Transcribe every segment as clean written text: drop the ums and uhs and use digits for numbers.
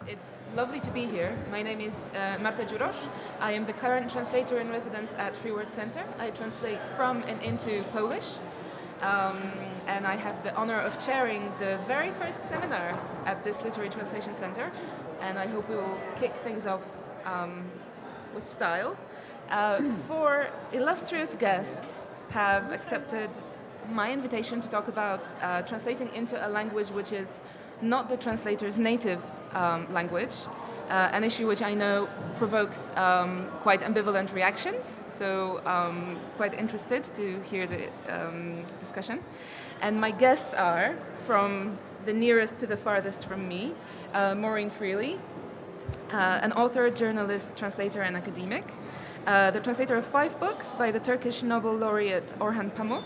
It's lovely to be here. My name is Marta Dziurosz. I am the current translator in residence at Free Word Center. I translate from and into Polish. And I have the honor of chairing the very first seminar at this Literary Translation Center. And I hope we will kick things off with style. Four illustrious guests have accepted my invitation to talk about translating into a language which is not the translator's native language, an issue which I know provokes quite ambivalent reactions, so quite interested to hear the discussion. And my guests are, from the nearest to the farthest from me, Maureen Freely, an author, journalist, translator, and academic, the translator of 5 books by the Turkish Nobel laureate Orhan Pamuk.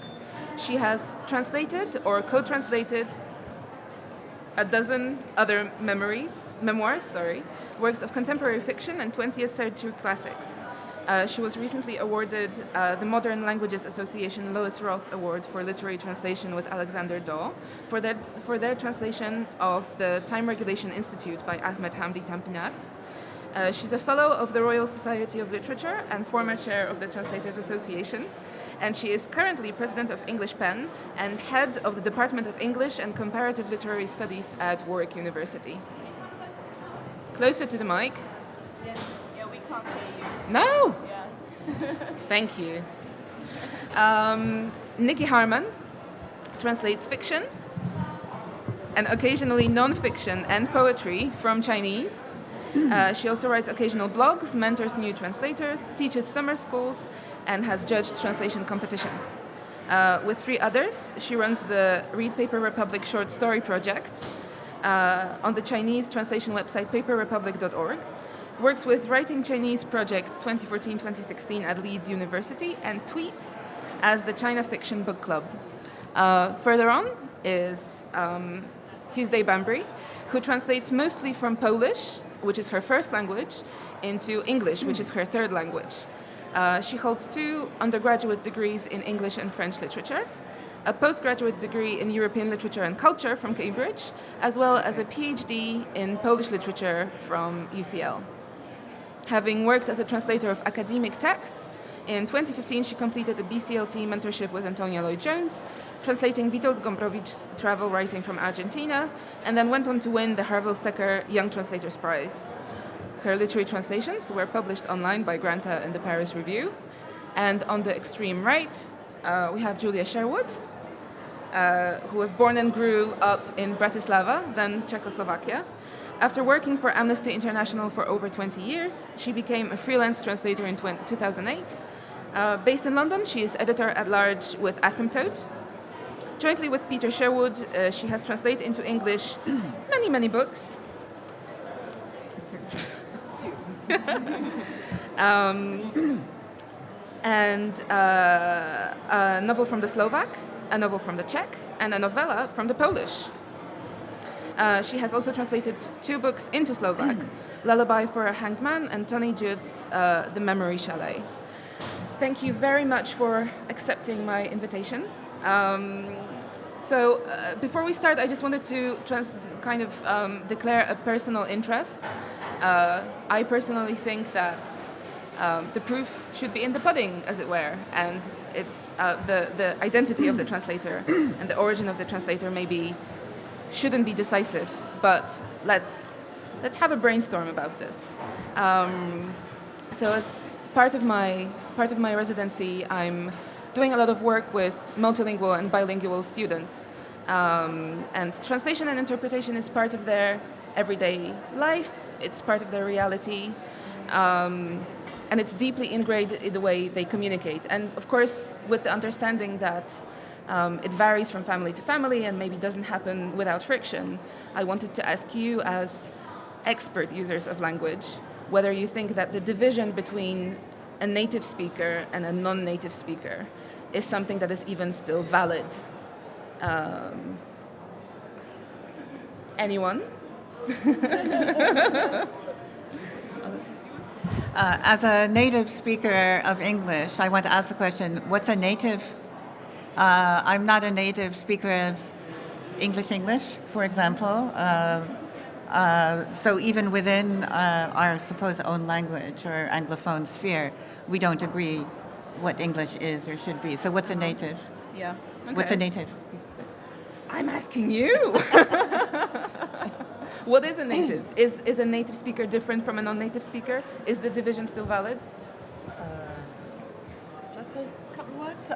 She has translated or co-translated a dozen other memoirs, works of contemporary fiction and 20th century classics. She was recently awarded the Modern Languages Association Lois Roth Award for Literary Translation with Alexander Daw for their translation of the Time Regulation Institute by Ahmed Hamdi Tanpınar. She's a fellow of the Royal Society of Literature and former chair of the Translators Association. And she is currently president of English Pen and head of the Department of English and Comparative Literary Studies at Warwick University. Closer to the mic. Yes. Yeah, we can't hear you. No? Yeah. Thank you. Nicky Harman translates fiction and occasionally non-fiction and poetry from Chinese. She also writes occasional blogs, mentors new translators, teaches summer schools, and has judged translation competitions. With 3 others, she runs the Read Paper Republic short story project on the Chinese translation website paperrepublic.org, works with Writing Chinese Project 2014-2016 at Leeds University, and tweets as the China Fiction Book Club. Further on is Tuesday Bhambry, who translates mostly from Polish, which is her first language, into English, which is her third language. She holds 2 undergraduate degrees in English and French literature, a postgraduate degree in European literature and culture from Cambridge, as well as a PhD in Polish literature from UCL. Having worked as a translator of academic texts, in 2015 she completed a BCLT mentorship with Antonia Lloyd-Jones, translating Witold Gombrowicz's travel writing from Argentina, and then went on to win the Harville Secker Young Translators Prize. Her literary translations were published online by Granta in the Paris Review. And on the extreme right, we have Julia Sherwood, who was born and grew up in Bratislava, then Czechoslovakia. After working for Amnesty International for over 20 years, she became a freelance translator in 2008. Based in London, she is editor-at-large with Asymptote. Jointly with Peter Sherwood, she has translated into English many books. And a novel from the Slovak, a novel from the Czech, and a novella from the Polish. She has also translated 2 books into Slovak, Lullaby for a Hanged Man and Tony Judd's The Memory Chalet. Thank you very much for accepting my invitation. So before we start, I just wanted to declare a personal interest. I personally think that the proof should be in the pudding, as it were, and it's the identity of the translator and the origin of the translator maybe shouldn't be decisive, but let's have a brainstorm about this. So as part of my residency, I'm doing a lot of work with multilingual and bilingual students, and translation and interpretation is part of their everyday life. It's part of their reality, and it's deeply integrated in the way they communicate. And of course, with the understanding that it varies from family to family and maybe doesn't happen without friction, I wanted to ask you, as expert users of language, whether you think that the division between a native speaker and a non-native speaker is something that is even still valid. Anyone? As a native speaker of English, I want to ask the question, what's a native? I'm not a native speaker of English, for example. So even within our supposed own language or Anglophone sphere, we don't agree what English is or should be. So what's a native? Yeah. Okay. What's a native? I'm asking you. What is a native? Is a native speaker different from a non-native speaker? Is the division still valid? Just a couple of words.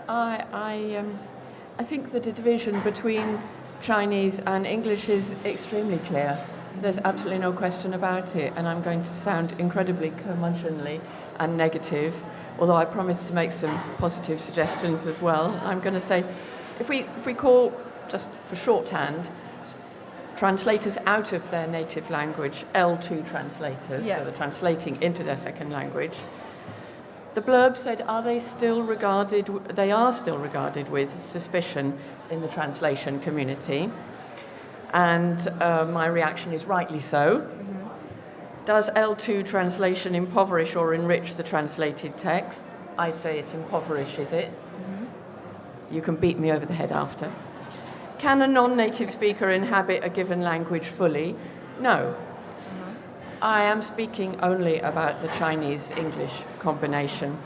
I think that the division between Chinese and English is extremely clear. There's absolutely no question about it, and I'm going to sound incredibly curmudgeonly and negative, although I promise to make some positive suggestions as well. I'm going to say, if we call, just for shorthand, translators out of their native language L2 translators, so they're translating into their second language. The blurb said, they are still regarded with suspicion in the translation community. And my reaction is rightly so. Mm-hmm. Does L2 translation impoverish or enrich the translated text? I'd say it impoverishes it. Mm-hmm. You can beat me over the head after. Can a non-native speaker inhabit a given language fully? No. I am speaking only about the Chinese-English combination,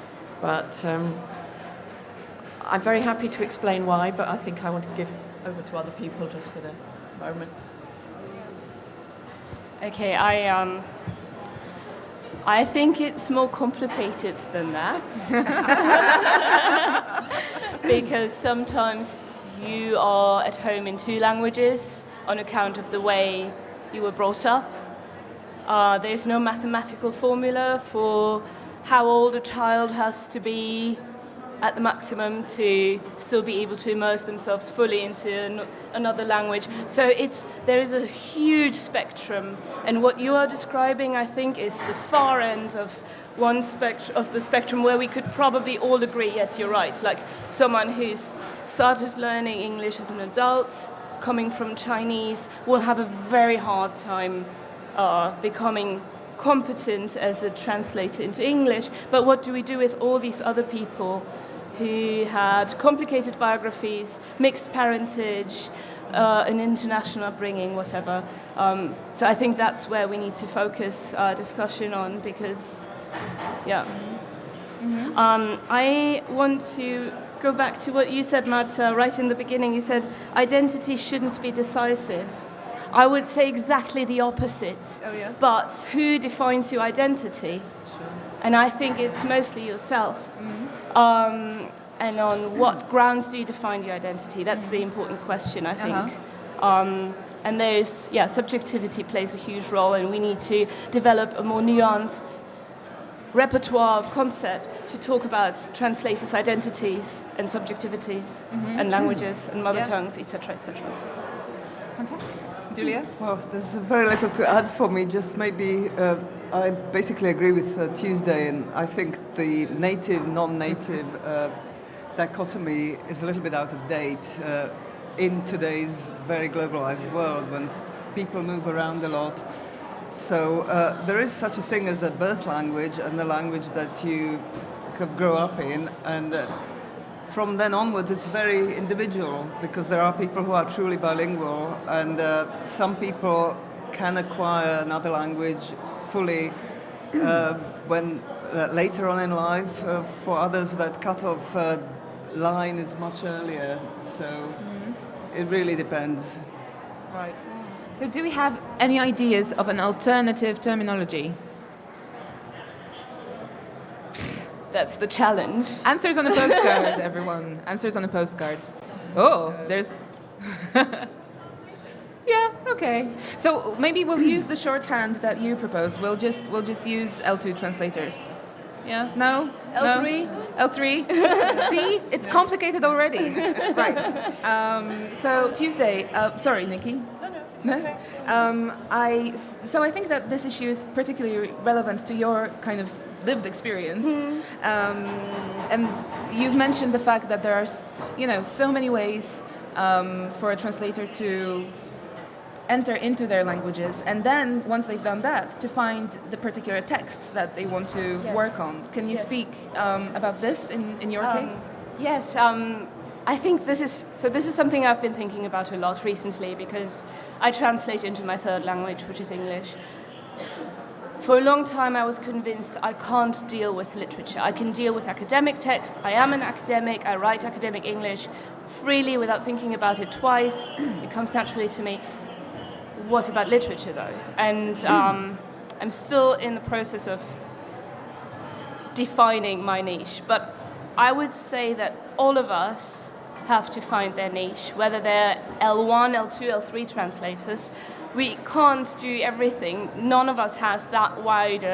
but I'm very happy to explain why, but I think I want to give over to other people just for the moment. Okay, I think it's more complicated than that. Because sometimes you are at home in two languages on account of the way you were brought up. There's no mathematical formula for how old a child has to be at the maximum to still be able to immerse themselves fully into another language. So there is a huge spectrum, and what you are describing, I think, is the far end of the spectrum where we could probably all agree, yes, you're right, like someone who's started learning English as an adult, coming from Chinese, will have a very hard time becoming competent as a translator into English. But what do we do with all these other people who had complicated biographies, mixed parentage, an international upbringing, whatever? So I think that's where we need to focus our discussion on, because, yeah. Mm-hmm. I want to go back to what you said, Marta, right in the beginning. You said identity shouldn't be decisive. I would say exactly the opposite. Oh, yeah? But who defines your identity? Sure. And I think it's mostly yourself. Mm-hmm. And on what grounds do you define your identity? That's the important question, I think. And there's, subjectivity plays a huge role, and we need to develop a more nuanced repertoire of concepts to talk about translators' identities and subjectivities and languages and mother tongues, etc., etc. Fantastic. Julia? Well, there's very little to add for me, just maybe I basically agree with Tuesday, and I think the native, non-native dichotomy is a little bit out of date in today's very globalized world when people move around a lot. So there is such a thing as a birth language and the language that you kind of grow up in, and from then onwards it's very individual, because there are people who are truly bilingual, and some people can acquire another language fully when later on in life. For others, that cut-off line is much earlier, so it really depends. Right. So do we have any ideas of an alternative terminology? That's the challenge. Answers on a postcard, everyone. Answers on a postcard. Oh, there's... Yeah, okay. So maybe we'll use the shorthand that you proposed. We'll just use L2 translators. Yeah? No? L3? No? L3? See? It's complicated already. Right. So Tuesday... sorry, Nicky. No, it's okay. So I think that this issue is particularly relevant to your kind of lived experience. And you've mentioned the fact that there are, so many ways for a translator to enter into their languages, and then once they've done that, to find the particular texts that they want to work on. Can you speak about this in your case? Yes. I think this is something I've been thinking about a lot recently because I translate into my third language, which is English. For a long time, I was convinced I can't deal with literature. I can deal with academic texts. I am an academic. I write academic English freely without thinking about it twice. It comes naturally to me. What about literature, though? And I'm still in the process of defining my niche. But I would say that all of us have to find their niche, whether they're L1, L2, L3 translators. We can't do everything. None of us has that wide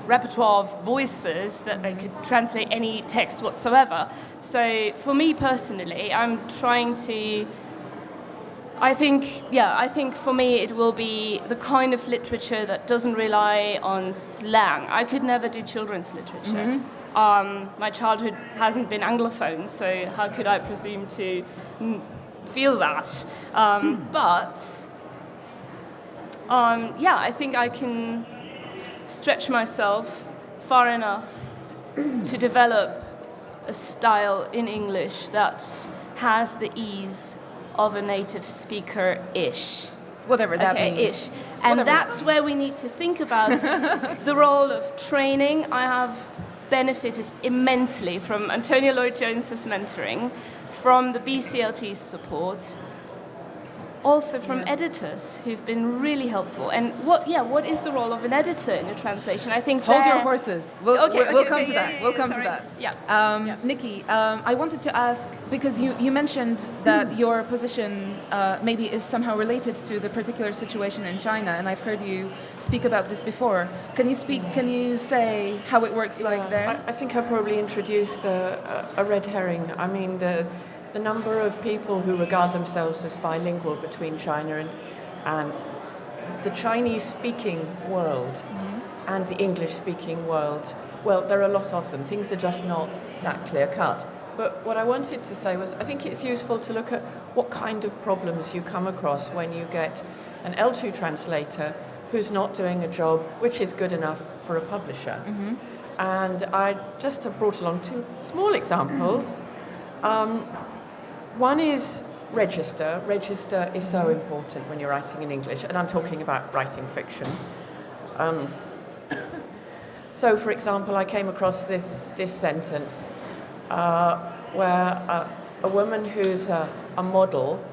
repertoire of voices that they could translate any text whatsoever. So for me personally, I'm trying to... I think for me it will be the kind of literature that doesn't rely on slang. I could never do children's literature. My childhood hasn't been Anglophone, so how could I presume to feel that? I think I can stretch myself far enough to develop a style in English that has the ease of a native speaker-ish. Whatever that means. Ish. And that's where we need to think about the role of training. I have benefited immensely from Antonia Lloyd-Jones's mentoring, from the BCLT's support, also from editors who've been really helpful. And what is the role of an editor in a translation? I think Hold your horses. We'll come to that. We'll come to that. Yeah. Nicky, I wanted to ask, because you mentioned that your position maybe is somehow related to the particular situation in China, and I've heard you speak about this before. Can you say how it works like there? I think I probably introduced a red herring. I mean, the number of people who regard themselves as bilingual between China and the Chinese-speaking world and the English-speaking world, well, there are a lot of them. Things are just not that clear-cut. But what I wanted to say was I think it's useful to look at what kind of problems you come across when you get an L2 translator who's not doing a job which is good enough for a publisher. And I just have brought along two small examples. One is register. Register is so important when you're writing in English, and I'm talking about writing fiction. So, for example, I came across this sentence where a woman who's a model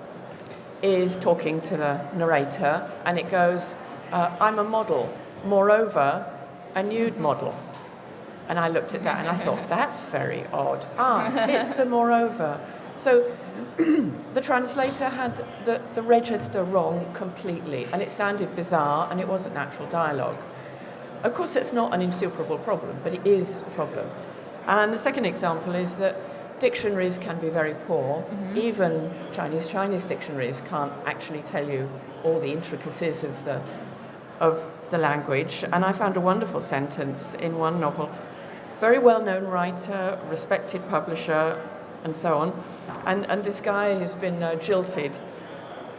is talking to the narrator, and it goes, I'm a model, moreover, a nude model. And I looked at that and I thought, that's very odd. It's the moreover. So the translator had the register wrong completely, and it sounded bizarre, and it wasn't natural dialogue. Of course, it's not an insuperable problem, but it is a problem. And the second example is that dictionaries can be very poor. Even Chinese dictionaries can't actually tell you all the intricacies of the language. And I found a wonderful sentence in one novel. Very well-known writer, respected publisher, and so on. And this guy has been jilted,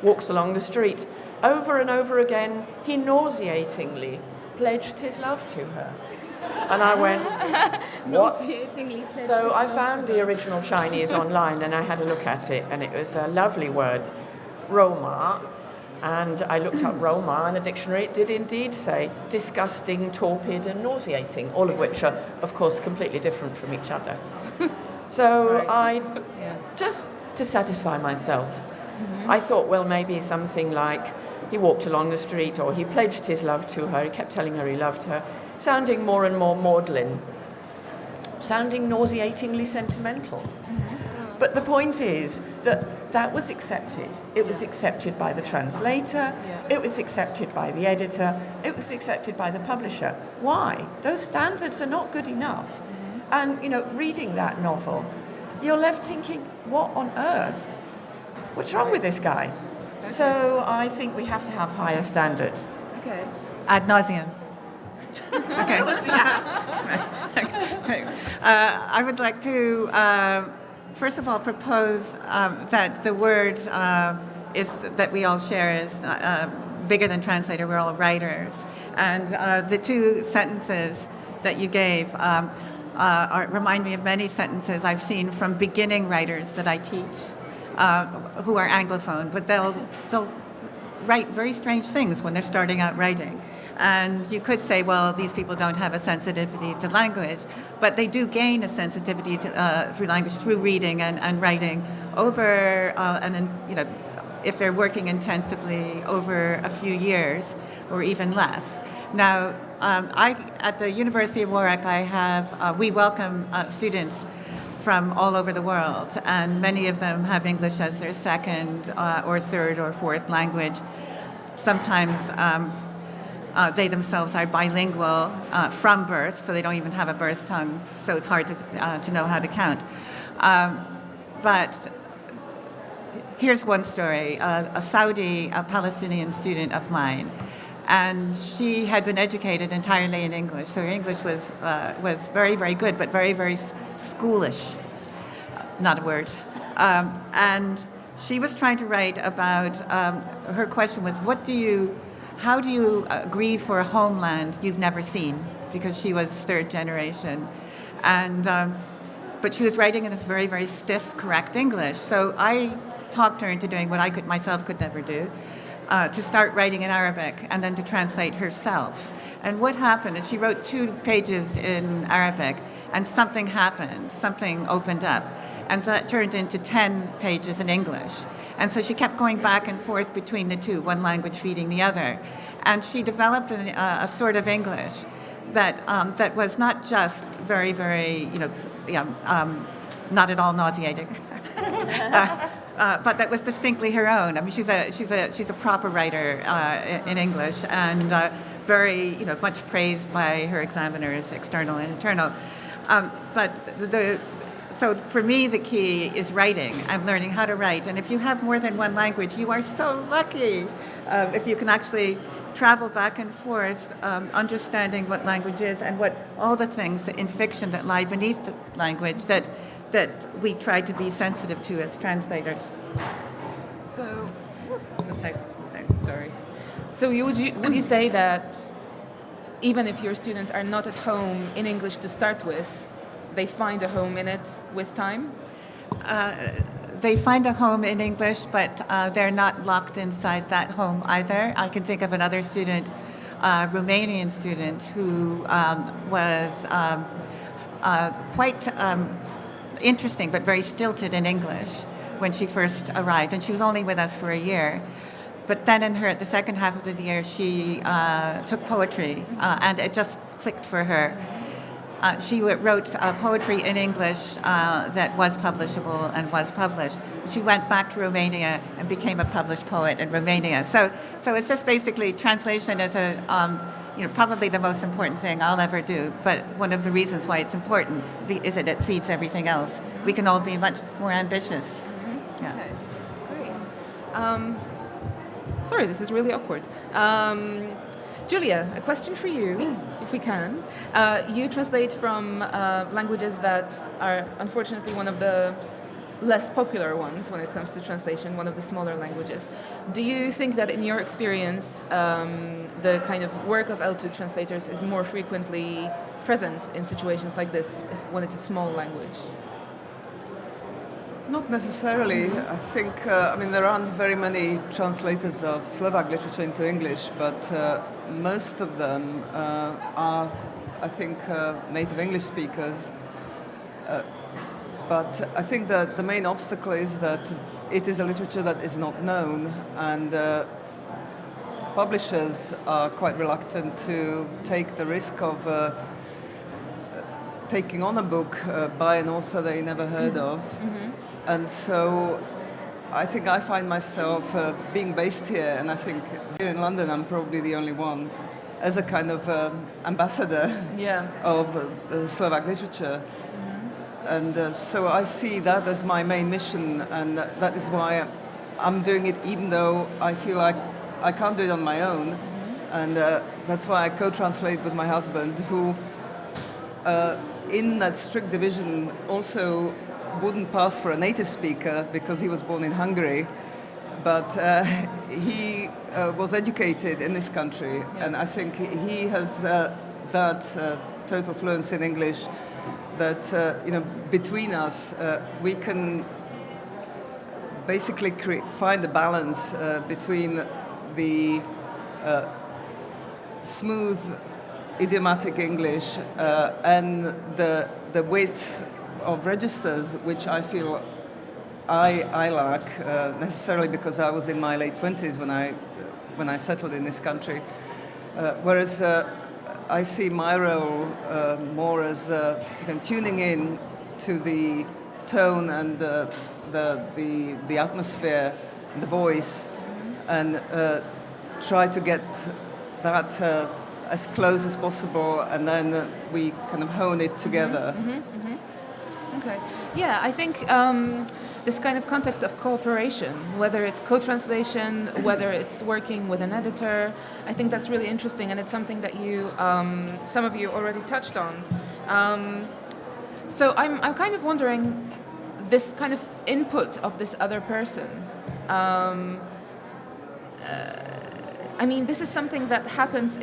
walks along the street. Over and over again, he nauseatingly pledged his love to her. And I went, what? So I found the original Chinese online, and I had a look at it, and it was a lovely word, Roma. And I looked up Roma, and the dictionary it did indeed say disgusting, torpid, and nauseating, all of which are, of course, completely different from each other. So just to satisfy myself, I thought, well, maybe something like he walked along the street, or he pledged his love to her, he kept telling her he loved her, sounding more and more maudlin, sounding nauseatingly sentimental. But the point is that was accepted. It was accepted by the translator, it was accepted by the editor, it was accepted by the publisher. Why? Those standards are not good enough. And, reading that novel, you're left thinking, what on earth? What's wrong with this guy? Okay. So I think we have to have higher standards. Okay. Ad nauseum. Okay. I would like to, first of all, propose that the word is that we all share is bigger than translator. We're all writers. And the two sentences that you gave, remind me of many sentences I've seen from beginning writers that I teach who are Anglophone, but they'll write very strange things when they're starting out writing. And you could say, well, these people don't have a sensitivity to language, but they do gain a sensitivity to, through language, through reading and writing over, if they're working intensively over a few years or even less. Now, at the University of Warwick, we welcome students from all over the world, and many of them have English as their second or third or fourth language. Sometimes they themselves are bilingual from birth, so they don't even have a birth tongue, so it's hard to know how to count. But here's one story. A Saudi Palestinian student of mine, and she had been educated entirely in English, so her English was very, very good, but very, very schoolish. Not a word. And she was trying to write about, her question was, how do you grieve for a homeland you've never seen? Because she was third generation. And, but she was writing in this very, very stiff, correct English. So I talked her into doing what I could never do, to start writing in Arabic and then to translate herself. And what happened is she wrote 2 pages in Arabic and something happened, something opened up. And so that turned into 10 pages in English. And so she kept going back and forth between the two, one language feeding the other. And she developed a sort of English that was not just very, very, not at all nauseating, but that was distinctly her own. I mean, she's a proper writer in English, and very, much praised by her examiners, external and internal. So for me, the key is writing. I'm learning how to write. And if you have more than one language, you are so lucky if you can actually travel back and forth, understanding what language is and what all the things in fiction that lie beneath the language that we try to be sensitive to as translators. So, sorry. So would you say that even if your students are not at home in English to start with, they find a home in it with time? They find a home in English, but they're not locked inside that home either. I can think of another student, Romanian student, who was quite interesting but very stilted in English when she first arrived, and she was only with us for a year. But then the second half of the year, she took poetry, and it just clicked for her. She wrote poetry in English that was publishable and was published. She went back to Romania and became a published poet in Romania. So it's just basically translation is probably the most important thing I'll ever do. But one of the reasons why it's important is that it feeds everything else. We can all be much more ambitious. Mm-hmm. Yeah. Okay. Great. Sorry, this is really awkward. Julia, a question for you, if we can. You translate from languages that are unfortunately one of the less popular ones when it comes to translation, one of the smaller languages. Do you think that in your experience, the kind of work of L2 translators is more frequently present in situations like this when it's a small language? Not necessarily. I think, there aren't very many translators of Slovak literature into English, but most of them are, I think, native English speakers. But I think that the main obstacle is that it is a literature that is not known, and publishers are quite reluctant to take the risk of taking on a book by an author they never heard of. Mm-hmm. And so I think I find myself being based here, and I think here in London I'm probably the only one, as a kind of ambassador of Slovak literature. Mm-hmm. And so I see that as my main mission, and that is why I'm doing it, even though I feel like I can't do it on my own. Mm-hmm. And that's why I co-translate with my husband, who in that strict division also wouldn't pass for a native speaker because he was born in Hungary, but he was educated in this country, and I think he has that total fluency in English that between us we can basically find a balance between the smooth idiomatic English and the width of registers, which I feel I lack necessarily because I was in my late 20s when I settled in this country. Whereas I see my role more as tuning in to the tone and the atmosphere, the voice, and try to get that as close as possible, and then we kind of hone it together. Okay. Yeah, I think this kind of context of cooperation, whether it's co-translation, whether it's working with an editor, I think that's really interesting, and it's something that you, some of you already touched on. So I'm kind of wondering, this kind of input of this other person. I mean, this is something that happens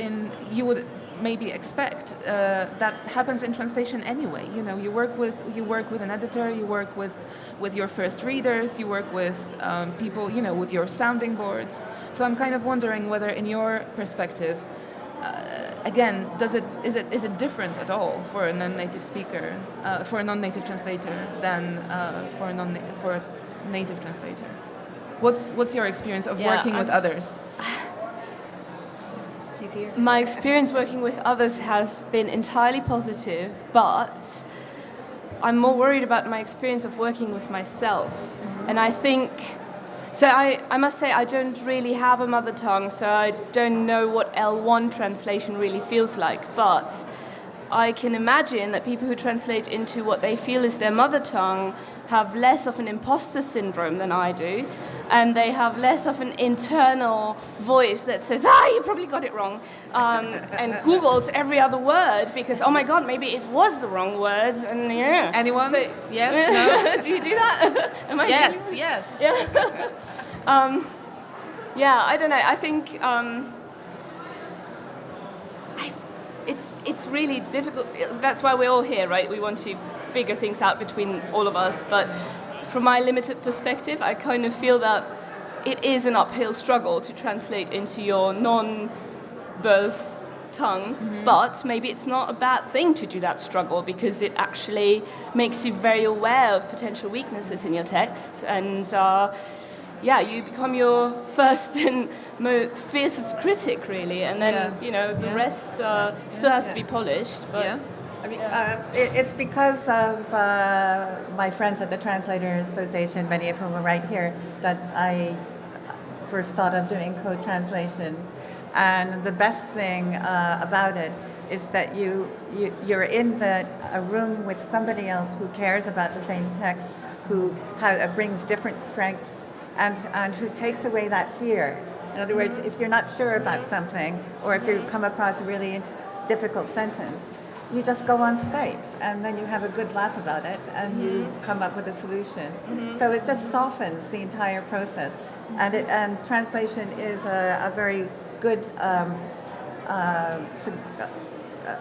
you would maybe expect that happens in translation anyway. You work with an editor, you work with your first readers, you work with people, with your sounding boards. So I'm kind of wondering whether, in your perspective, again, is it different at all for a non-native speaker, for a non-native translator, than for a native translator? What's your experience of working with others? My experience working with others has been entirely positive, but I'm more worried about my experience of working with myself. And I think, so I must say I don't really have a mother tongue, so I don't know what L1 translation really feels like, but I can imagine that people who translate into what they feel is their mother tongue have less of an imposter syndrome than I do, and they have less of an internal voice that says, you probably got it wrong, and Googles every other word because, oh my God, maybe it was the wrong word, and yeah. Anyone? So, yes? No? Do you do that? Am I yes, doing... yes. Yeah. Yeah, I don't know. I think it's really difficult. That's why we're all here, right? We want to figure things out between all of us, but from my limited perspective, I kind of feel that it is an uphill struggle to translate into your non-birth tongue, but maybe it's not a bad thing to do that struggle because it actually makes you very aware of potential weaknesses in your texts, and you become your first and fiercest critic, really, and then the rest still has to be polished. But I mean, it's because of my friends at the Translators Association, many of whom are right here, that I first thought of doing co-translation. And the best thing about it is that you're in a room with somebody else who cares about the same text, who brings different strengths, and who takes away that fear. In other words, if you're not sure about something, or if you come across a really difficult sentence, you just go on Skype, and then you have a good laugh about it, and you come up with a solution. So it just softens the entire process, and translation is a very good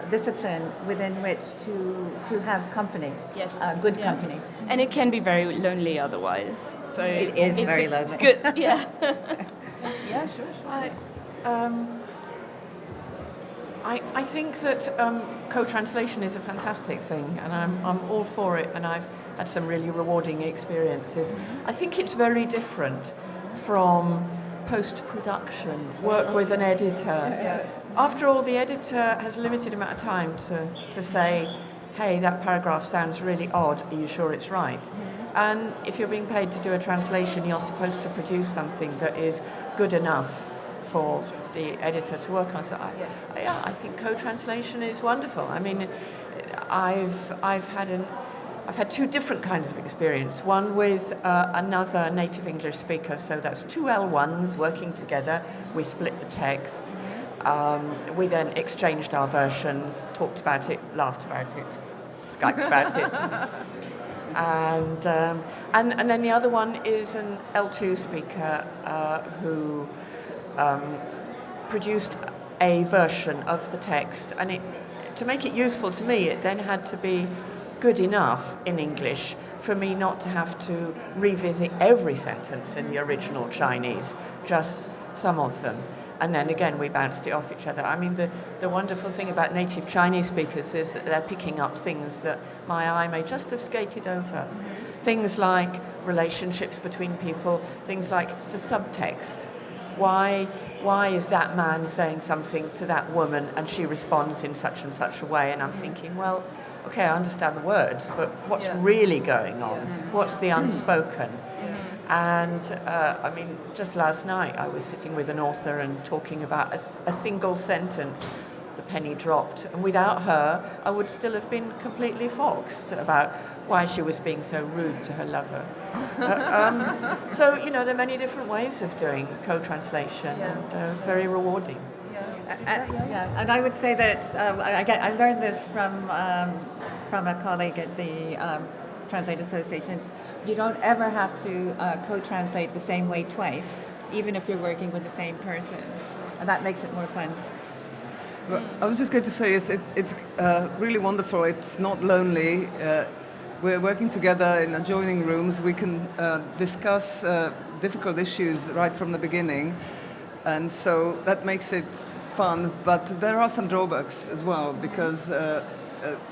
discipline within which to have company. Yes. Good company. And it can be very lonely otherwise. So it is very lonely. Good. Yeah. Yeah, sure. I think that co-translation is a fantastic thing, and I'm all for it, and I've had some really rewarding experiences. I think it's very different from post-production, work with an editor. Yes. After all, the editor has a limited amount of time to say, hey, that paragraph sounds really odd, are you sure it's right? And if you're being paid to do a translation, you're supposed to produce something that is good enough for the editor to work on. So I think co-translation is wonderful. I mean, I've had two different kinds of experience. One with another native English speaker, so that's two L1s working together. We split the text. We then exchanged our versions, talked about it, laughed about it, Skyped about it. And then the other one is an L2 speaker who produced a version of the text, and to make it useful to me, it then had to be good enough in English for me not to have to revisit every sentence in the original Chinese, just some of them. And then again, we bounced it off each other. I mean, the wonderful thing about native Chinese speakers is that they're picking up things that my eye may just have skated over. Things like relationships between people, things like the subtext. Why is that man saying something to that woman and she responds in such and such a way? And I'm thinking, well, okay, I understand the words, but what's really going on? What's the unspoken? And I mean, just last night I was sitting with an author and talking about a single sentence, the penny dropped. And without her, I would still have been completely foxed about why she was being so rude to her lover. So, you know, there are many different ways of doing co-translation and very rewarding. And I would say that I learned this from a colleague at the Translate Association. You don't ever have to co-translate the same way twice, even if you're working with the same person, and that makes it more fun. Well, I was just going to say, it's really wonderful. It's not lonely. We're working together in adjoining rooms. We can discuss difficult issues right from the beginning, and so that makes it fun. But there are some drawbacks as well, because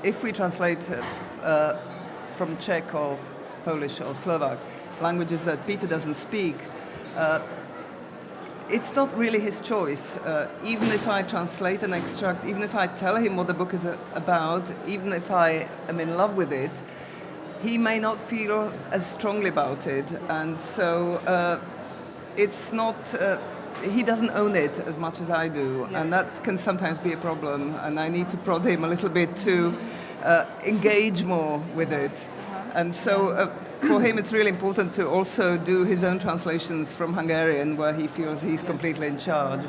if we translate from Czech or Polish or Slovak, languages that Peter doesn't speak, it's not really his choice. Even if I translate an extract, even if I tell him what the book is about, even if I am in love with it, he may not feel as strongly about it. And so it's not, he doesn't own it as much as I do. And that can sometimes be a problem. And I need to prod him a little bit to engage more with it. And so for him, it's really important to also do his own translations from Hungarian, where he feels he's completely in charge.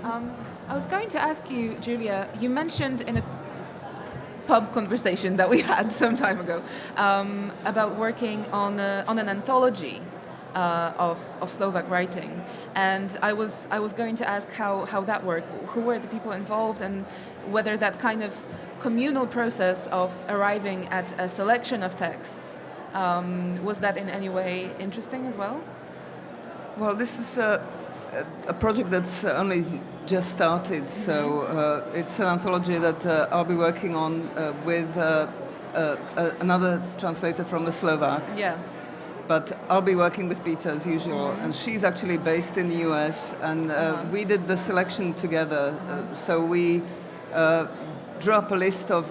I was going to ask you, Julia, you mentioned in a pub conversation that we had some time ago about working on an anthology of Slovak writing. And I was going to ask how that worked. Who were the people involved, and whether that kind of communal process of arriving at a selection of texts, was that in any way interesting as well? Well, this is a project that's only just started, so it's an anthology that I'll be working on with another translator from the Slovak. Yeah. But I'll be working with Peter as usual, and she's actually based in the US, and we did the selection together. So we drew up a list of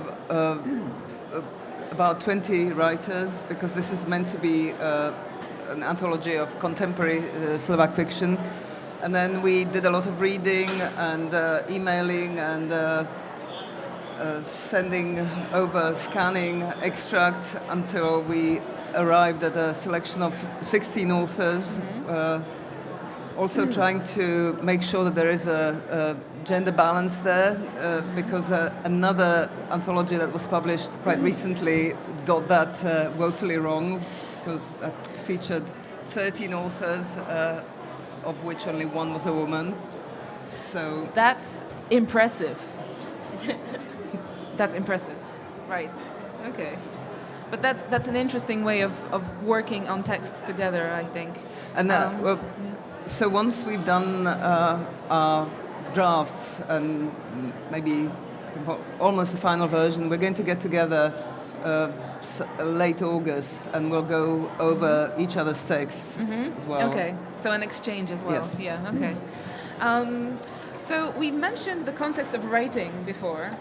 about 20 writers, because this is meant to be an anthology of contemporary Slovak fiction. And then we did a lot of reading and emailing and sending over, scanning extracts until we arrived at a selection of 16 authors. Also trying to make sure that there is a gender balance there, because another anthology that was published quite recently got that woefully wrong, because that featured 13 authors, of which only one was a woman. So that's impressive. That's impressive. Right. Okay. But that's an interesting way of working on texts together, I think. And so once we've done our drafts and maybe almost the final version, we're going to get together late August, and we'll go over each other's texts as well. Okay, so an exchange as well. Yes. Yeah. Okay. So we've mentioned the context of writing before,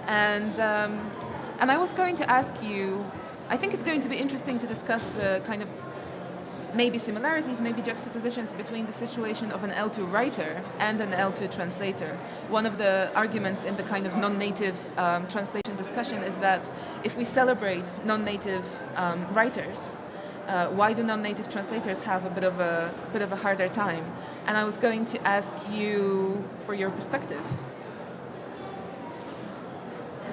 and I was going to ask you. I think it's going to be interesting to discuss the kind of maybe similarities, maybe juxtapositions between the situation of an L2 writer and an L2 translator. One of the arguments in the kind of non-native translation discussion is that if we celebrate non-native writers, why do non-native translators have a bit of a harder time? And I was going to ask you for your perspective.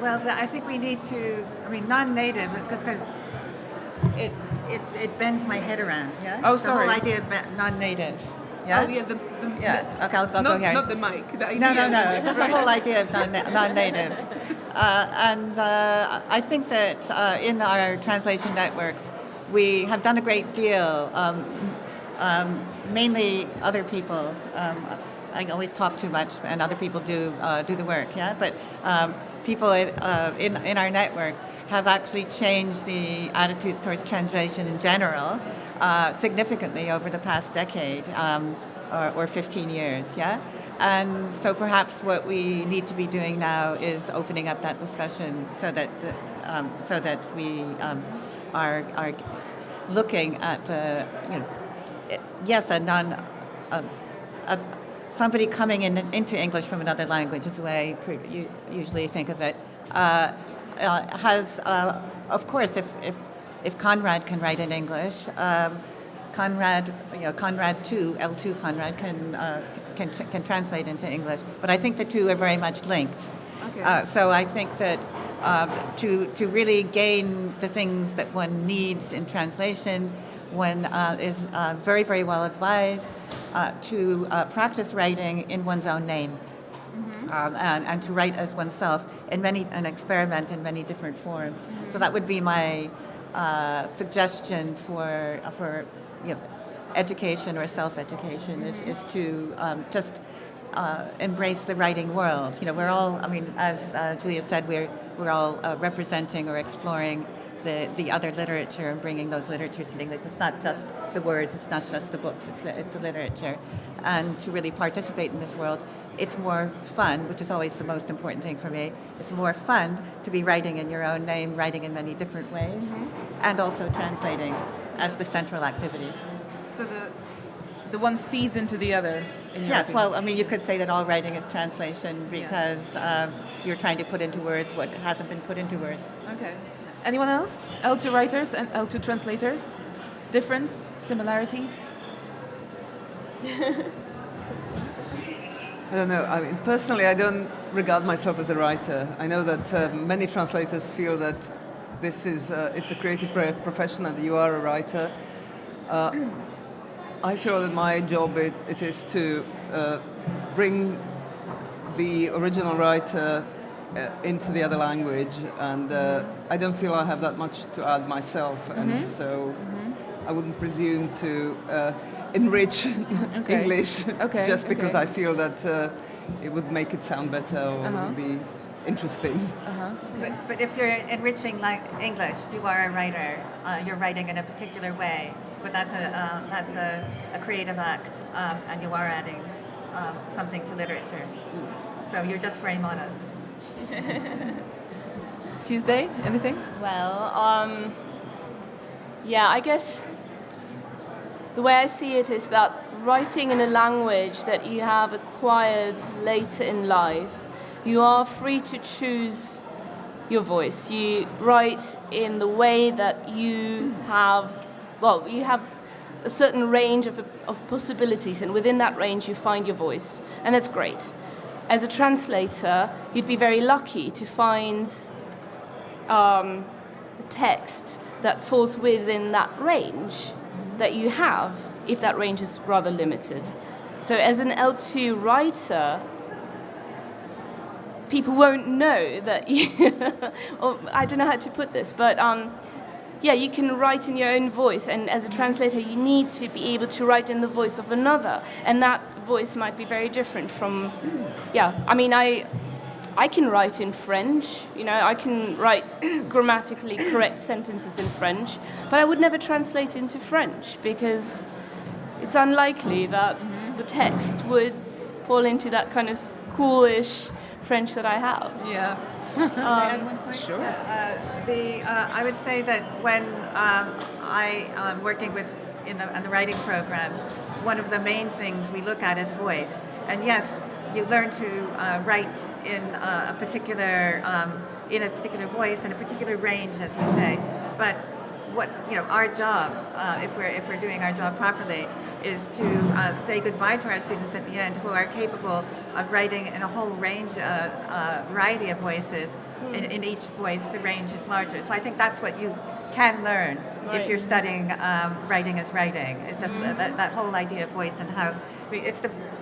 Well, I think we need to, non-native, because kind of, it bends my head around, yeah? Oh, The sorry. whole idea of non-native. Yeah. Oh, yeah. Yeah. Okay, I'll go Not, here. not the mic. The idea. No. Just the whole idea of non-native. And I think that in our translation networks, we have done a great deal. Mainly other people. I always talk too much, and other people do the work. Yeah, but people in our networks have actually changed the attitudes towards translation in general significantly over the past decade or 15 years. Yeah. And so perhaps what we need to be doing now is opening up that discussion so that we are looking at somebody coming into English from another language is the way you usually think of it. Has of course if Conrad can write in English. Conrad too, L2 Conrad can translate into English, but I think the two are very much linked. Okay. So I think that to really gain the things that one needs in translation, one is very, very well advised to practice writing in one's own name, and to write as oneself and experiment in many different forms. So that would be my suggestion for education or self-education is to just embrace the writing world. We're all, as Julia said, we're all representing or exploring the other literature and bringing those literatures in English. It's not just the words, it's not just the books, it's the literature. And to really participate in this world, it's more fun, which is always the most important thing for me. It's more fun to be writing in your own name, writing in many different ways, and also translating as the central activity. So the one feeds into the other. Yes, well, you could say that all writing is translation because you're trying to put into words what hasn't been put into words. Okay. Anyone else? L2 writers and L2 translators? Difference? Similarities? I don't know. Personally, I don't regard myself as a writer. I know that many translators feel that this is it's a creative profession and you are a writer. I feel that my job it is to bring the original writer into the other language, and I don't feel I have that much to add myself, and so I wouldn't presume to enrich English just because I feel that it would make it sound better or it would be interesting. But if you're enriching English, you are a writer. You're writing in a particular way, but that's a creative act, and you are adding something to literature. So you're just very modest. Tuesday, anything? Well, yeah, I guess the way I see it is that writing in a language that you have acquired later in life, you are free to choose your voice. You write in the way that you have a certain range of possibilities, and within that range you find your voice, and that's great. As a translator, you'd be very lucky to find a text that falls within that range that you have, if that range is rather limited. So as an L2 writer, people won't know that you, or I don't know how to put this, but you can write in your own voice, and as a translator you need to be able to write in the voice of another, and that voice might be very different from, I can write in French, I can write grammatically correct sentences in French, but I would never translate into French because it's unlikely that the text would fall into that kind of schoolish French that I have. Yeah. Sure. I would say that when I am working in the writing program, one of the main things we look at is voice. And yes, you learn to write in a particular voice and a particular range, as you say. But what our job, if we're doing our job properly, is to say goodbye to our students at the end who are capable of writing in a whole range, variety of voices. In each voice, the range is larger. So I think that's what you can learn Right. if you're studying writing as writing. It's just that whole idea of voice and how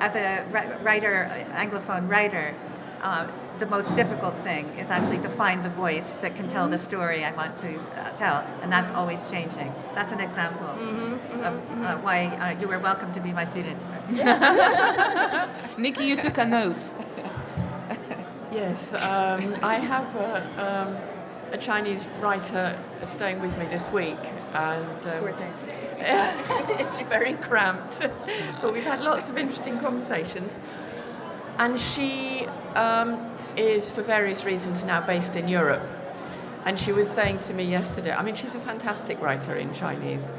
as a writer, Anglophone writer, the most difficult thing is actually to find the voice that can tell the story I want to tell, and that's always changing. That's an example of why you were welcome to be my student. Nicky, you took a note. Yes, I have a Chinese writer staying with me this week, and it's very cramped, but we've had lots of interesting conversations. And she is, for various reasons, now based in Europe. And she was saying to me yesterday, I mean, she's a fantastic writer in Chinese.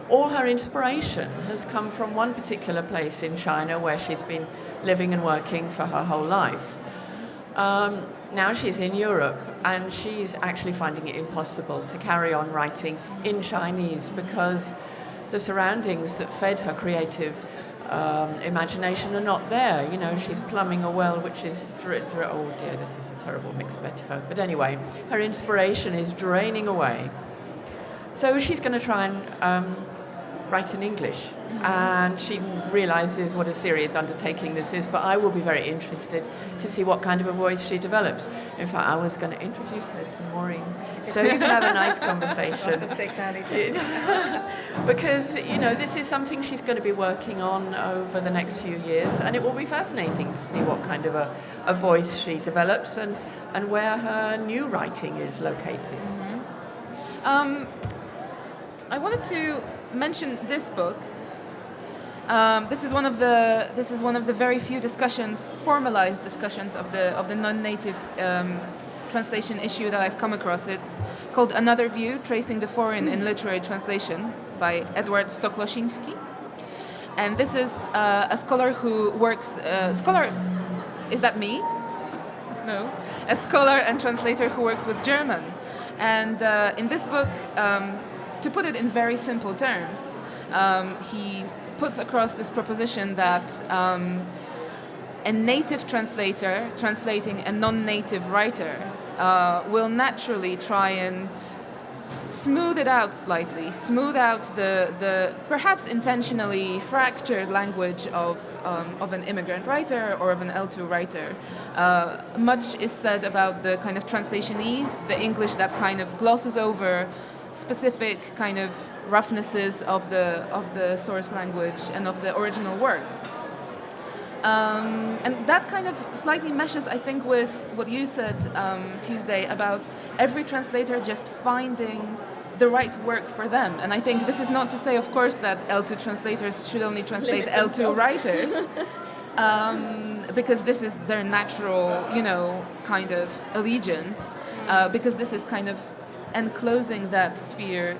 All her inspiration has come from one particular place in China where she's been living and working for her whole life. Now she's in Europe, and she's actually finding it impossible to carry on writing in Chinese because the surroundings that fed her creative imagination are not there. You know, she's plumbing a well which is oh dear, this is a terrible mixed metaphor. But anyway, her inspiration is draining away. So she's going to try and write in English. And she realizes what a serious undertaking this is, but I will be very interested to see what kind of a voice she develops. In fact, I was going to introduce her to Maureen, so you can have a nice conversation. Because, you know, this is something she's going to be working on over the next few years, and it will be fascinating to see what kind of a voice she develops and where her new writing is located. I wanted to mention this book. This is one of the very few formalized discussions of the non-native translation issue that I've come across. It's called Another View: Tracing the Foreign in Literary Translation by Edward Stoklosiński. And this is a scholar who works. Is that me? No. A scholar and translator who works with German. And in this book, to put it in very simple terms, he puts across this proposition that a native translator translating a non-native writer will naturally try and smooth it out slightly, smooth out the perhaps intentionally fractured language of an immigrant writer or of an L2 writer. Much is said about the kind of translationese, the English that kind of glosses over specific kind of roughnesses of the source language and of the original work. And that kind of slightly meshes, I think, with what you said Tuesday about every translator just finding the right work for them. And I think this is not to say, of course, that L2 translators should only translate L2 writers, because this is their natural, kind of allegiance, because this is kind of enclosing that sphere,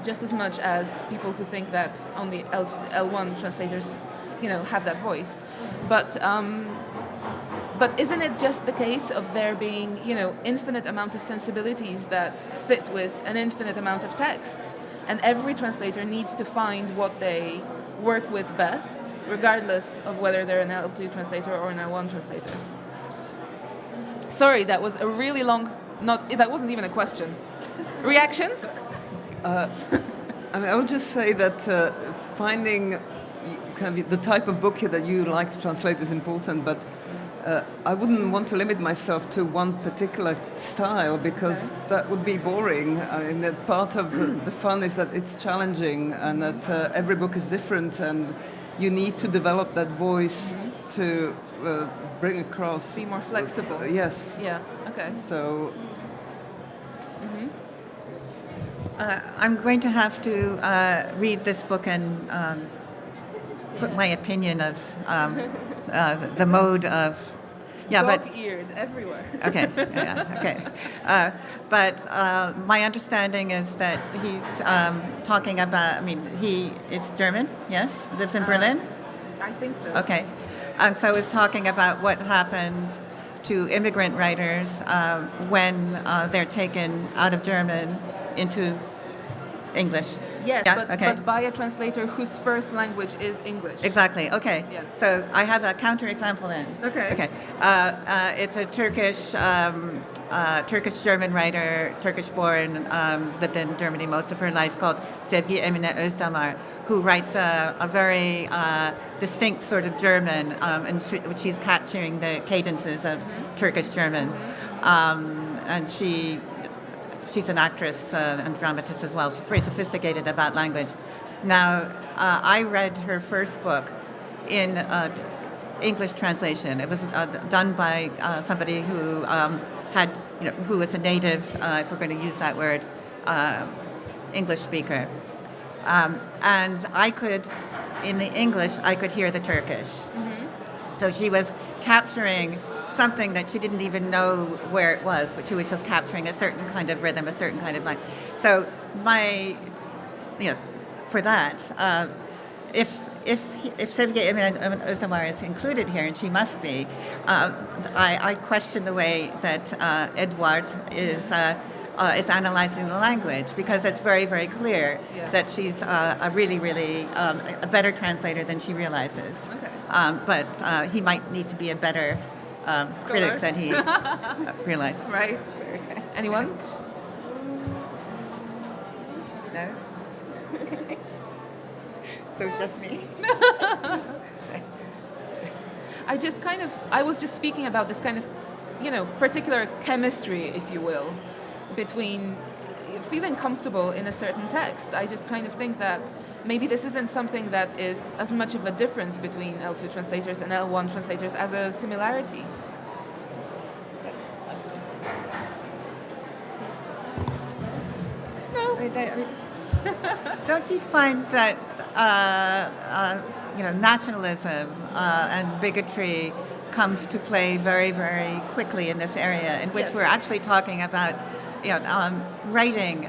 just as much as people who think that only L1 translators, have that voice. But isn't it just the case of there being, infinite amount of sensibilities that fit with an infinite amount of texts, and every translator needs to find what they work with best, regardless of whether they're an L2 translator or an L1 translator? Sorry, that was a really long. That wasn't even a question. Reactions? I would just say that finding kind of the type of book that you like to translate is important, but I wouldn't want to limit myself to one particular style, because that would be boring. I mean, that part of the fun is that it's challenging, and that every book is different, and you need to develop that voice to bring across. Be more flexible. Yes. Yeah. Okay. So. I'm going to have to read this book and put my opinion of the mode of. Yeah, dog-eared everywhere. Okay, yeah, okay. But my understanding is that he's talking about. I mean, he is German. Yes, lives in Berlin. I think so. Okay, and so he's talking about what happens to immigrant writers when they're taken out of German into English. Yes, Yeah, but, okay. but by a translator whose first language is English. Exactly. Okay. Yeah. So I have a counterexample then. Okay. Okay. It's a Turkish-German writer, Turkish-born, lived in Germany most of her life, called Sevgi Emine Özdamar, who writes a very distinct sort of German, and she's capturing the cadences of Turkish-German, and she's an actress and dramatist as well. She's very sophisticated about language. Now, I read her first book in English translation. It was done by somebody who who was a native, if we're going to use that word, English speaker. And I could, in the English, I could hear the Turkish. So she was capturing something that she didn't even know where it was, but she was just capturing a certain kind of rhythm, a certain kind of line. So for that, if Sevgi Emine Özdamar is included here, and she must be, I question the way that Edward is analyzing the language, because it's very, very clear that she's a really, really a better translator than she realizes. Okay. But he might need to be a better critic than he realizes. Right. Anyone? No? So it's just me. I was just speaking about this kind of, particular chemistry, if you will, between feeling comfortable in a certain text. I just kind of think that maybe this isn't something that is as much of a difference between L2 translators and L1 translators as a similarity. No. Don't you find that nationalism and bigotry comes to play very, very quickly in this area, in which we're actually talking about, writing.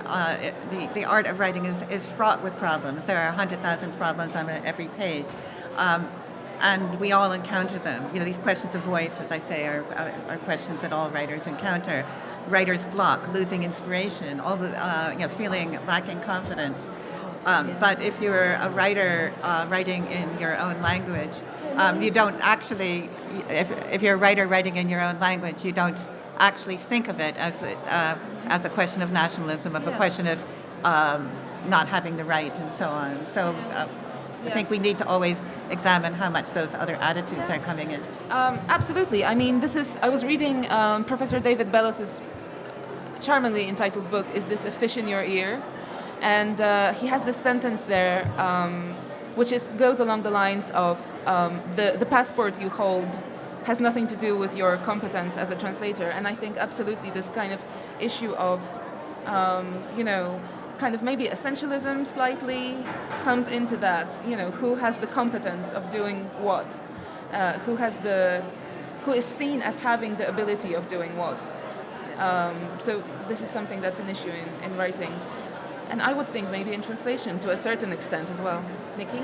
The art of writing is fraught with problems. There are 100,000 problems on every page. And we all encounter them. These questions of voice, as I say, are questions that all writers encounter. Writer's block, losing inspiration, all the, feeling lacking confidence. But if you're a writer writing in your own language, you don't actually, if you're a writer writing in your own language, you don't actually think of it as a question of nationalism, of a question of not having the right and so on. So I think we need to always examine how much those other attitudes are coming in. Absolutely. I mean, I was reading Professor David Bellos's charmingly entitled book, Is This a Fish in Your Ear? And he has this sentence there, which goes along the lines of the passport you hold has nothing to do with your competence as a translator. And I think absolutely this kind of issue of, kind of maybe essentialism slightly comes into that. Who has the competence of doing what? Who is seen as having the ability of doing what? So this is something that's an issue in writing. And I would think maybe in translation to a certain extent as well. Nicky?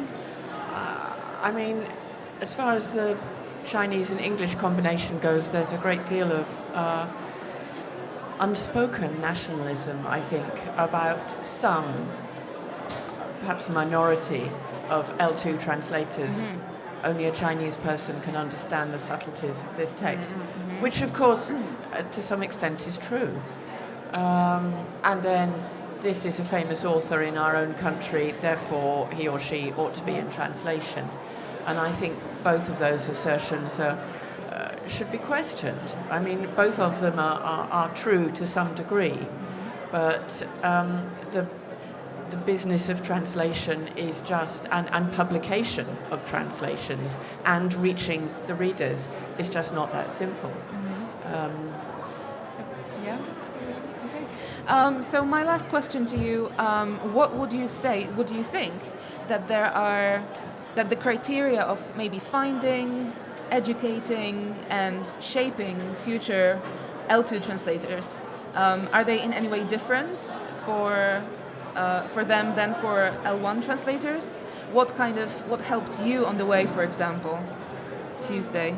I mean, as far as the Chinese and English combination goes, there's a great deal of unspoken nationalism, I think, about some, perhaps a minority of L2 translators. Only a Chinese person can understand the subtleties of this text, which of course to some extent is true. And then this is a famous author in our own country, therefore he or she ought to be in translation. And I think both of those assertions should be questioned. I mean, both of them are true to some degree, but the business of translation is just, and publication of translations and reaching the readers is just not that simple. So my last question to you, what would you say, would you think that that the criteria of maybe finding, educating and shaping future L2 translators, are they in any way different for them than for L1 translators? What helped you on the way, for example, Tuesday?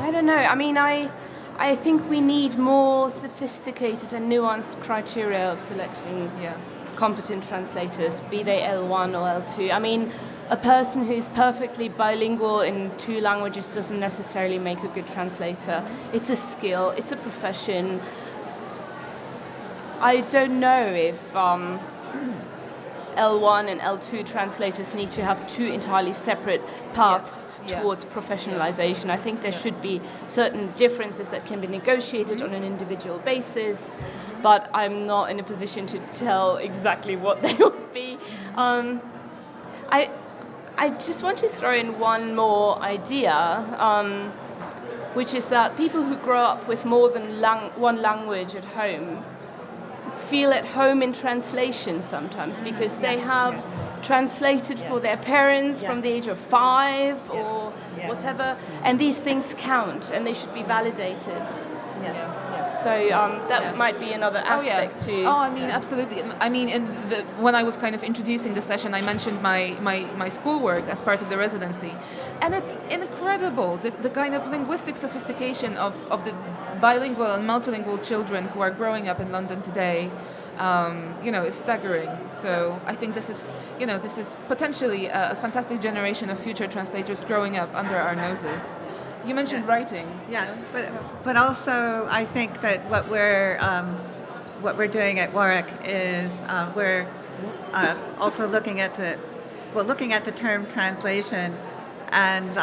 I don't know. I mean, I I think we need more sophisticated and nuanced criteria of selecting competent translators, be they L1 or L2. I mean, a person who's perfectly bilingual in 2 languages doesn't necessarily make a good translator. It's a skill, it's a profession. I don't know if L1 and L2 translators need to have 2 entirely separate paths towards professionalization. I think there should be certain differences that can be negotiated on an individual basis, but I'm not in a position to tell exactly what they would be. I just want to throw in one more idea, which is that people who grow up with more than one language at home feel at home in translation sometimes because they have translated for their parents from the age of 5 or whatever, and these things count and they should be validated. So that might be another aspect too. Oh, I mean, absolutely. I mean, when I was kind of introducing the session, I mentioned my schoolwork as part of the residency. And it's incredible, the kind of linguistic sophistication of the bilingual and multilingual children who are growing up in London today, is staggering. So I think this is potentially a fantastic generation of future translators growing up under our noses. You mentioned writing. Yeah, but also I think that what we're doing at Warwick is we're also looking at the term translation, and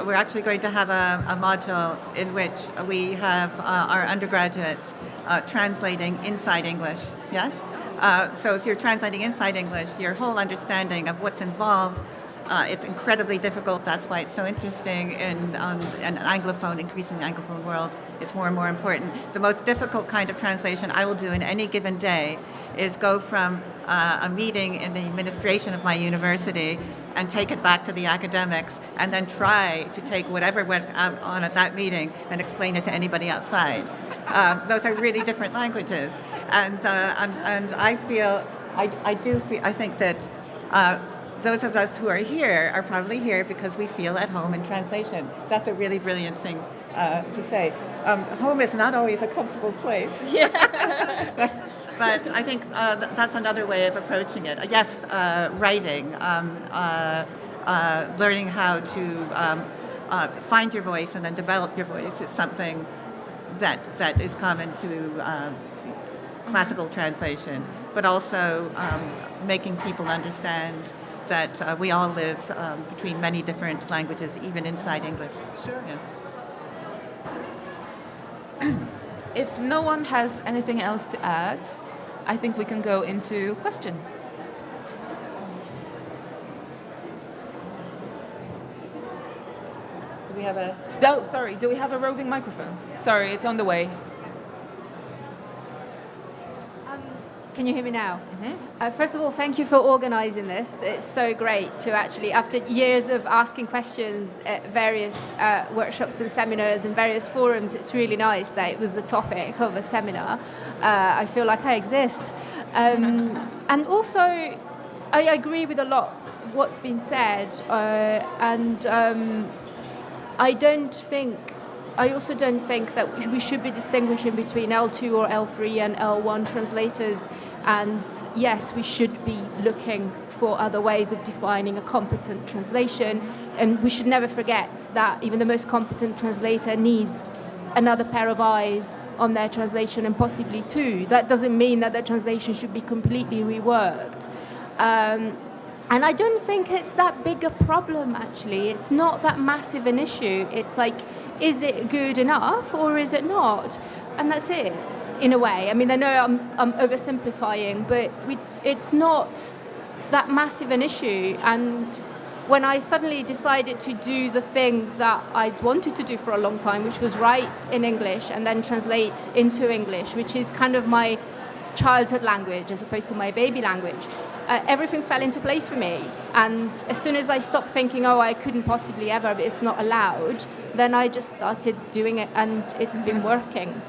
we're actually going to have a module in which we have our undergraduates translating inside English. Yeah. So if you're translating inside English, your whole understanding of what's involved. It's incredibly difficult. That's why it's so interesting in an Anglophone, increasingly Anglophone world. It's more and more important. The most difficult kind of translation I will do in any given day is go from a meeting in the administration of my university and take it back to the academics and then try to take whatever went on at that meeting and explain it to anybody outside. Those are really different languages. And I think that those of us who are here are probably here because we feel at home in translation. That's a really brilliant thing to say. Home is not always a comfortable place. But I think that's another way of approaching it. Yes, writing, learning how to find your voice and then develop your voice is something that is common to classical translation, but also making people understand that we all live between many different languages, even inside English. Sure. Yeah. If no one has anything else to add, I think we can go into questions. Do we have a... Oh, sorry. Do we have a roving microphone? Sorry, it's on the way. Can you hear me now? Mm-hmm. First of all, thank you for organising this. It's so great to actually, after years of asking questions at various workshops and seminars and various forums, it's really nice that it was the topic of a seminar. I feel like I exist. And also, I agree with a lot of what's been said. I also don't think that we should be distinguishing between L2 or L3 and L1 translators. And yes, we should be looking for other ways of defining a competent translation. And we should never forget that even the most competent translator needs another pair of eyes on their translation, and possibly 2. That doesn't mean that their translation should be completely reworked. And I don't think it's that big a problem, actually. It's not that massive an issue. It's like, is it good enough or is it not? And that's it, in a way. I mean, I know I'm oversimplifying, but it's not that massive an issue. And when I suddenly decided to do the thing that I'd wanted to do for a long time, which was write in English and then translate into English, which is kind of my childhood language as opposed to my baby language, everything fell into place for me. And as soon as I stopped thinking, I couldn't possibly ever, but it's not allowed, then I just started doing it, and it's been working.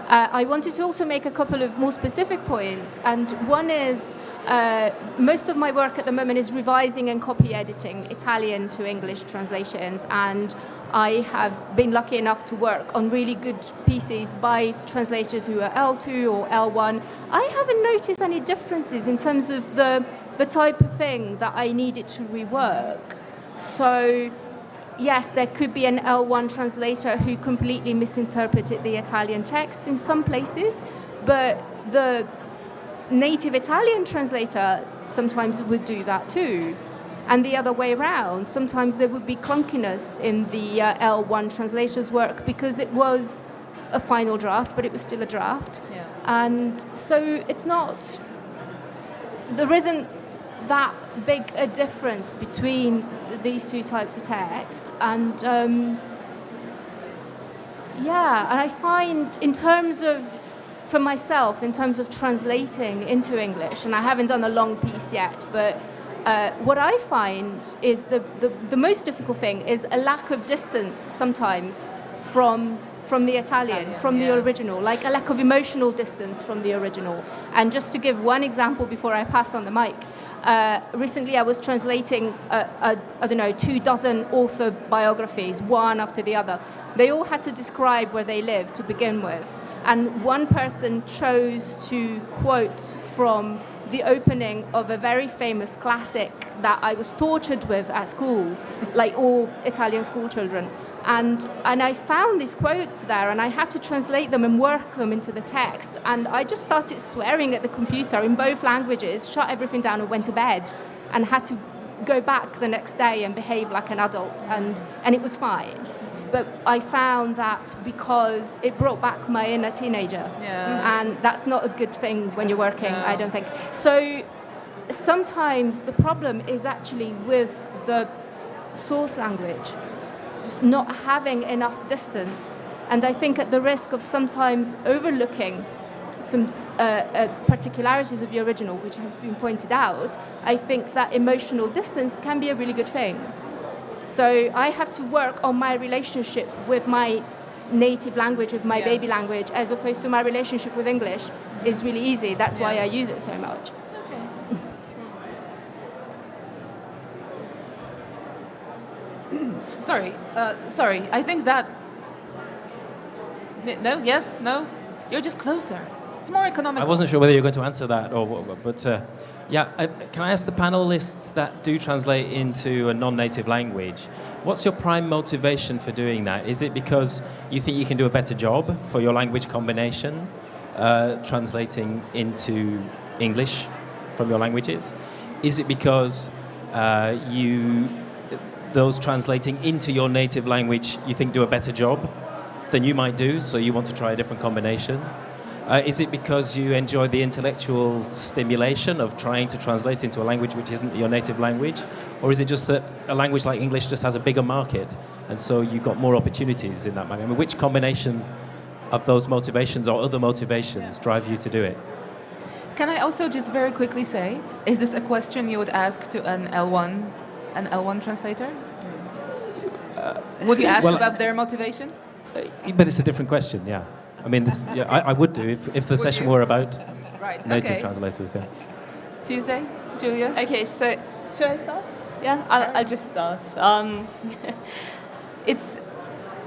I wanted to also make a couple of more specific points, and one is most of my work at the moment is revising and copy editing Italian to English translations, and I have been lucky enough to work on really good pieces by translators who are L2 or L1. I haven't noticed any differences in terms of the type of thing that I needed to rework. So yes, there could be an L1 translator who completely misinterpreted the Italian text in some places, but the native Italian translator sometimes would do that too. And the other way around, sometimes there would be clunkiness in the L1 translator's work because it was a final draft, but it was still a draft. Yeah. And so there isn't that big a difference between these two types of text. And and I find for myself, in terms of translating into English, and I haven't done a long piece yet, but what I find is the most difficult thing is a lack of distance sometimes from the Italian, from the original, like a lack of emotional distance from the original. And just to give one example before I pass on the mic, recently I was translating, 24 author biographies, one after the other. They all had to describe where they lived to begin with. And one person chose to quote from the opening of a very famous classic that I was tortured with at school, like all Italian school children. And I found these quotes there, and I had to translate them and work them into the text. And I just started swearing at the computer in both languages, shut everything down and went to bed, and had to go back the next day and behave like an adult, and it was fine. But I found that because it brought back my inner teenager. Yeah. And that's not a good thing when you're working, I don't think. So sometimes the problem is actually with the source language, not having enough distance. And I think at the risk of sometimes overlooking some particularities of the original, which has been pointed out, I think that emotional distance can be a really good thing. So I have to work on my relationship with my native language, with my baby language, as opposed to my relationship with English is really easy. That's why I use it so much. Sorry. I think that... No? Yes? No? You're just closer. It's more economical. I wasn't sure whether you were going to answer that, but can I ask the panelists that do translate into a non-native language, what's your prime motivation for doing that? Is it because you think you can do a better job for your language combination, translating into English from your languages? Is it because those translating into your native language you think do a better job than you might do, so you want to try a different combination? Is it because you enjoy the intellectual stimulation of trying to translate into a language which isn't your native language? Or is it just that a language like English just has a bigger market, and so you've got more opportunities in that manner? I mean, which combination of those motivations or other motivations drive you to do it? Can I also just very quickly say, is this a question you would ask to an L1 translator? Would you ask about their motivations? But it's a different question, yeah. I mean, I would do if the session were about native translators, yeah. Tuesday, Julia? Okay, so Should I start? yeah, I'll just start. It's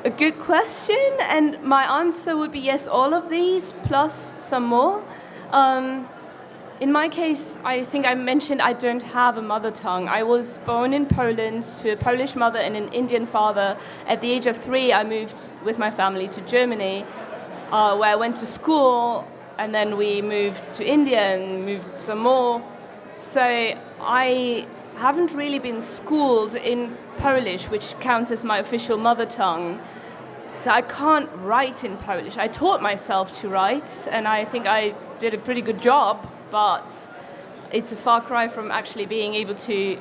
a good question, and my answer would be yes, all of these, plus some more. In my case, I think I mentioned I don't have a mother tongue. I was born in Poland to a Polish mother and an Indian father. At the age of 3, I moved with my family to Germany, where I went to school, and then we moved to India and moved some more. So I haven't really been schooled in Polish, which counts as my official mother tongue. So I can't write in Polish. I taught myself to write, and I think I did a pretty good job, but it's a far cry from actually being able to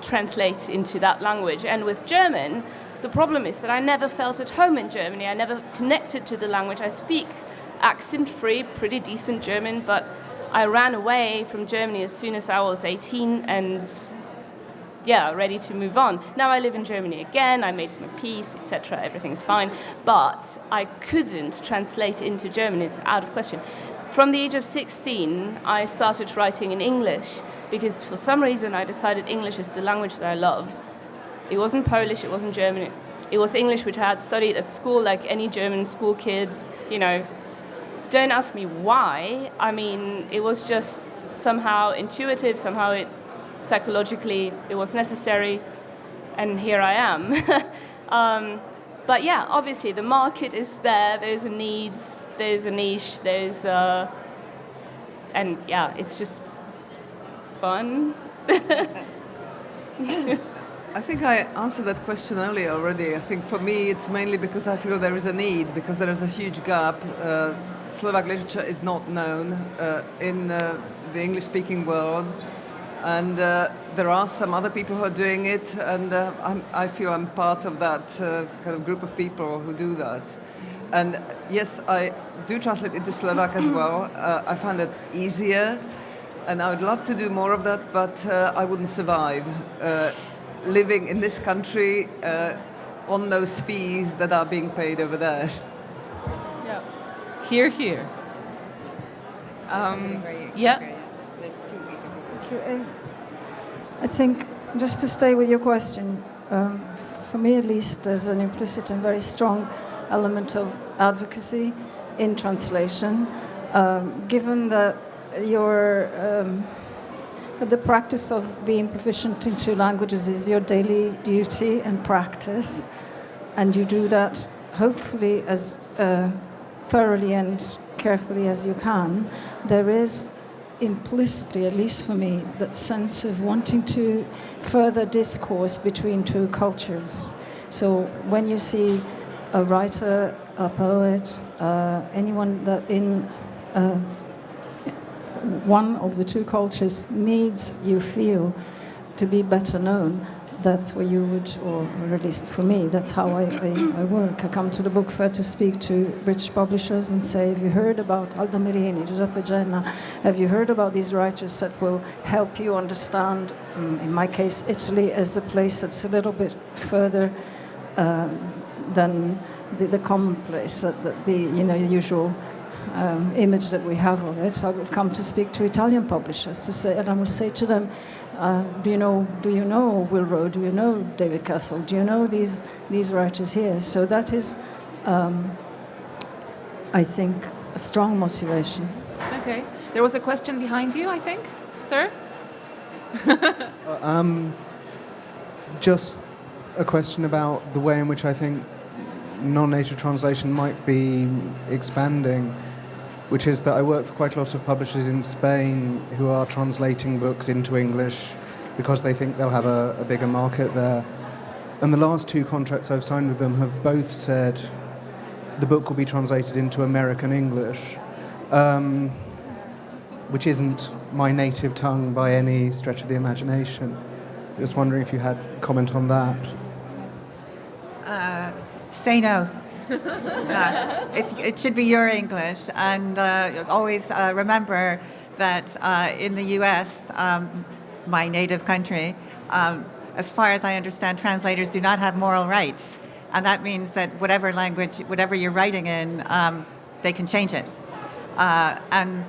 translate into that language. And with German, the problem is that I never felt at home in Germany. I never connected to the language. I speak accent-free, pretty decent German, but I ran away from Germany as soon as I was 18, and ready to move on. Now I live in Germany again, I made my peace, etc., everything's fine, but I couldn't translate into German, it's out of question. From the age of 16, I started writing in English, because for some reason I decided English is the language that I love. It wasn't Polish, it wasn't German, it was English, which I had studied at school like any German school kids, you know. Don't ask me why. I mean, it was just somehow intuitive, somehow psychologically it was necessary, and here I am. But yeah, obviously the market is there, there's a need, there's a niche, and yeah, it's just fun. I think I answered that question earlier already. I think for me it's mainly because I feel there is a need, because there is a huge gap. Slovak literature is not known in the English-speaking world, and there are some other people who are doing it, and I feel I'm part of that kind of group of people who do that. And yes, I do translate into Slovak as well. I find it easier, and I would love to do more of that, but I wouldn't survive living in this country on those fees that are being paid over there. Yeah. Here, here. Yeah. I think, just to stay with your question, for me at least, there's an implicit and very strong element of advocacy in translation, given that that the practice of being proficient in 2 languages is your daily duty and practice, and you do that hopefully as thoroughly and carefully as you can. There is implicitly, at least for me, that sense of wanting to further discourse between 2 cultures. So when you see a writer, a poet, anyone that in one of the 2 cultures needs, you feel, to be better known, that's where you would, or at least for me, that's how I work. I come to the book fair to speak to British publishers and say, have you heard about Alda Merini, Giuseppe Genna? Have you heard about these writers that will help you understand, in my case, Italy as a place that's a little bit further than the commonplace, the usual image that we have of it. I would come to speak to Italian publishers to say, and I would say to them, do you know Will Rowe? Do you know David Castle? Do you know these writers here? So that is, I think, a strong motivation. Okay. There was a question behind you, I think, sir. Just a question about the way in which I think non-native translation might be expanding, which is that I work for quite a lot of publishers in Spain who are translating books into English because they think they'll have a bigger market there. And the last 2 contracts I've signed with them have both said the book will be translated into American English, which isn't my native tongue by any stretch of the imagination. Just wondering if you had a comment on that. Say no. It should be your English, and always remember that in the U.S., my native country, as far as I understand, translators do not have moral rights, and that means that whatever language, whatever you're writing in, they can change it, and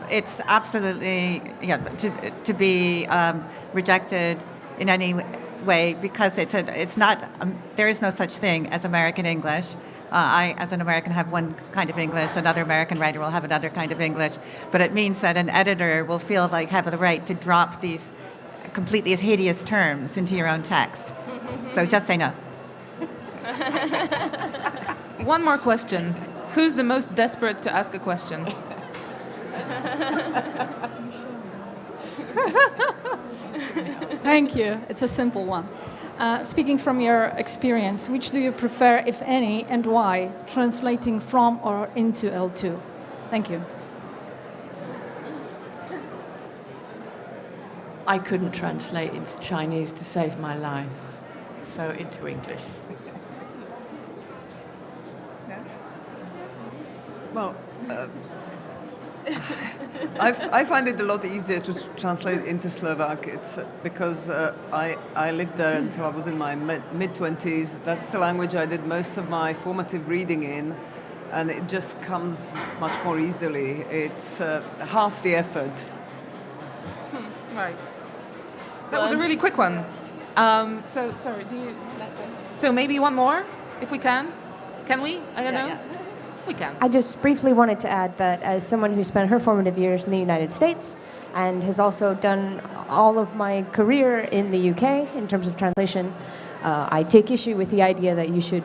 it's absolutely to be rejected in any way, because it's not there is no such thing as American English. I, as an American, have one kind of English. Another American writer will have another kind of English. But it means that an editor will feel like have the right to drop these completely hideous terms into your own text. So just say no. One more question. Who's the most desperate to ask a question? Thank you. It's a simple one. Speaking from your experience, which do you prefer, if any, and why? Translating from or into L2? Thank you. I couldn't translate into Chinese to save my life, so into English. Well, I find it a lot easier to translate into Slovak. It's because I lived there until I was in my mid-20s. That's the language I did most of my formative reading in, and it just comes much more easily. It's half the effort. Right. That was a really quick one. So, sorry, So maybe one more, if we can? Can we? I don't know. Yeah. We can. I just briefly wanted to add that as someone who spent her formative years in the United States and has also done all of my career in the UK in terms of translation, I take issue with the idea that you should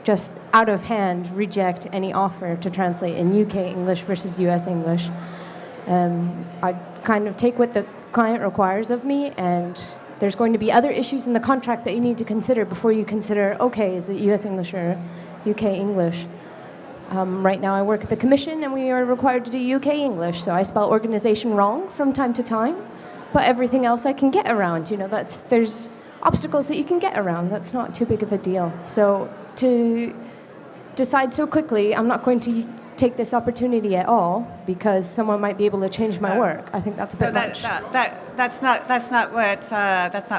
just out of hand reject any offer to translate in UK English versus US English. I kind of take what the client requires of me, and there's going to be other issues in the contract that you need to consider before you consider, okay, is it US English or UK English? Right now I work at the Commission and we are required to do UK English, so I spell organization wrong from time to time, but everything else I can get around. You know, there's obstacles that you can get around. That's not too big of a deal. So to decide so quickly, I'm not going to take this opportunity at all because someone might be able to change my work. I think that's a bit much. That's not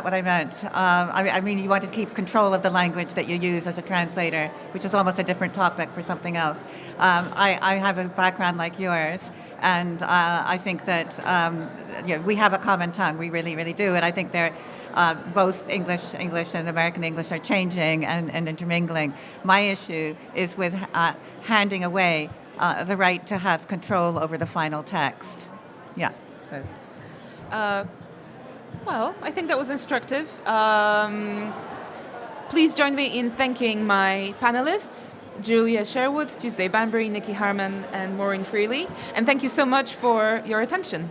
what I meant. I mean, you want to keep control of the language that you use as a translator, which is almost a different topic for something else. I have a background like yours, and I think that we have a common tongue. We really, really do, and I think both English and American English are changing and intermingling. My issue is with handing away the right to have control over the final text. Yeah. So. Well, I think that was instructive. Please join me in thanking my panelists, Julia Sherwood, Tuesday Bhambry, Nicky Harman, and Maureen Freely. And thank you so much for your attention.